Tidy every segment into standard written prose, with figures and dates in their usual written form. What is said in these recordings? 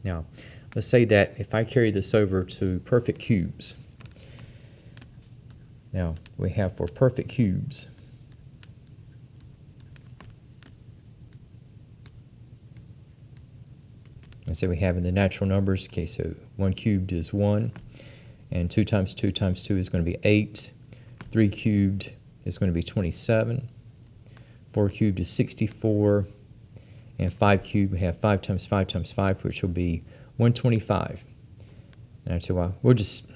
Now, let's say that if I carry this over to perfect cubes. Now, we have for perfect cubes, and so we have in the natural numbers, okay, so 1 cubed is 1, and 2 times 2 times 2 is going to be 8, 3 cubed is going to be 27, 4 cubed is 64, and 5 cubed, we have 5 times 5 times 5, which will be 125. And so we'll just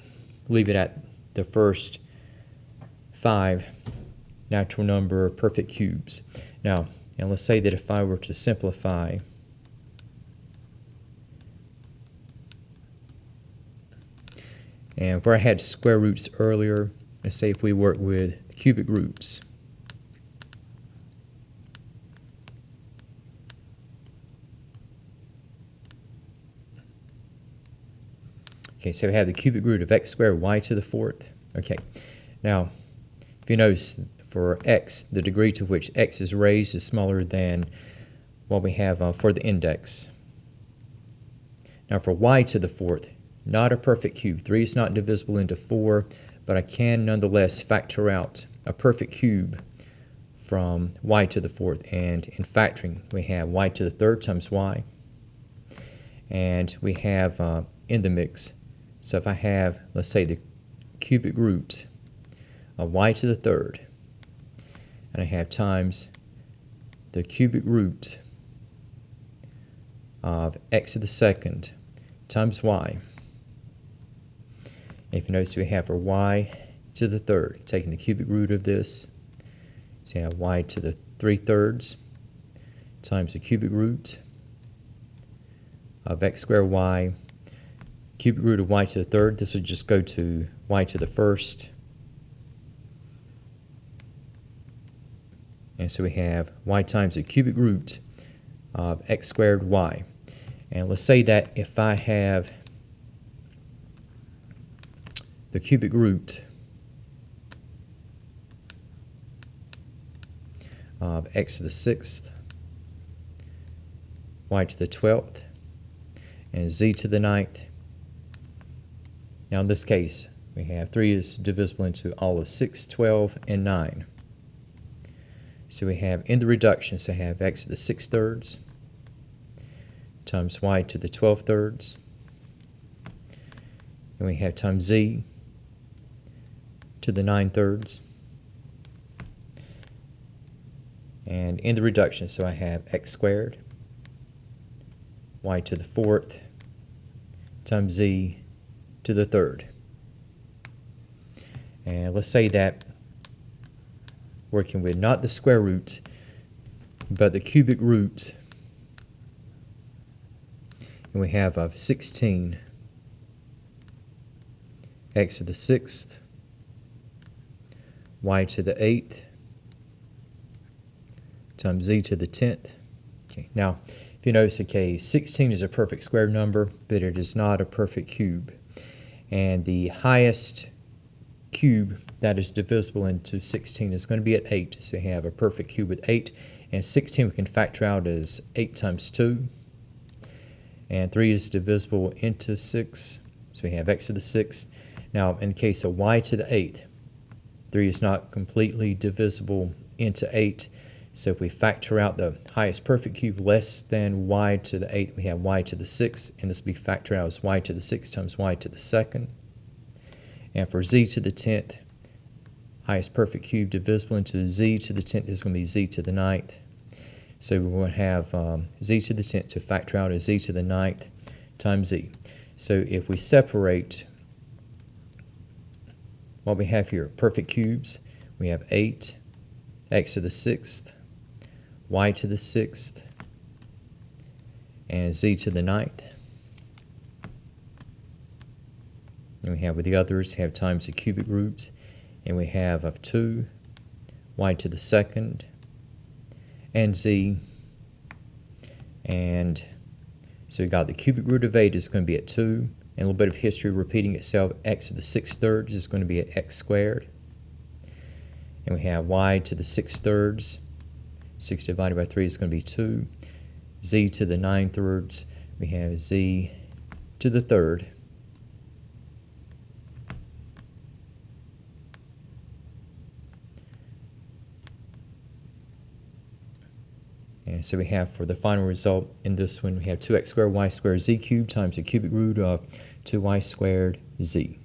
leave it at the first 5 natural number perfect cubes. Now, and let's say that if I were to simplify, and where I had square roots earlier, let's say if we work with cubic roots. Okay, so we have the cubic root of x squared y to the 4th. Okay, now if you notice, for x, the degree to which x is raised is smaller than what we have for the index. Now for y to the 4th, not a perfect cube. 3 is not divisible into 4, but I can nonetheless factor out a perfect cube from y to the 4th. And in factoring, we have y to the 3rd times y. And we have in the mix, so if I have, let's say, the cubic root of y to the 3rd, and I have times the cubic root of x to the 2nd times y. And if you notice, we have for y to the 3rd, taking the cubic root of this, so you have y to the 3/3 times the cubic root of x squared y, cubic root of y to the 3rd, this would just go to y to the 1st. And so we have y times the cubic root of x squared y. And let's say that if I have the cubic root of x to the 6th, y to the 12th, and z to the 9th. Now in this case, we have 3 is divisible into all of 6, 12, and 9. So we have in the reduction, so I have x to the 6/3 times y to the 12/3. And we have times z to the 9/3. And in the reduction, so I have x squared, y to the 4th, times z to the 3rd. And let's say that working with not the square root, but the cubic root, and we have of 16 x to the 6th, y to the 8th, times z to the 10th. Okay, now if you notice, okay, 16 is a perfect square number, but it is not a perfect cube. And the highest cube that is divisible into 16 is going to be at 8. So we have a perfect cube with 8. And 16 we can factor out as 8 times 2. And 3 is divisible into 6. So we have x to the 6th. Now in the case of y to the 8th, 3 is not completely divisible into 8. So if we factor out the highest perfect cube less than y to the 8th, we have y to the 6th. And this will be factored out as y to the 6th times y to the 2nd. And for z to the 10th, highest perfect cube divisible into z to the 10th is going to be z to the 9th. So we're going to have z to the 10th to factor out as z to the 9th times z. So if we separate what we have here, perfect cubes, we have 8, x to the 6th, y to the 6th, and z to the 9th. And we have with the others, have times the cubic roots, and we have of 2, y to the 2nd, and z. And so we got the cubic root of 8 is going to be at 2, and a little bit of history repeating itself. X to the 6/3 is going to be at x squared. And we have y to the 6/3. 6 divided by 3 is going to be 2. Z to the 9/3, we have z to the third. And so we have for the final result in this one, we have 2x squared y squared z cubed times the cubic root of 2y squared z.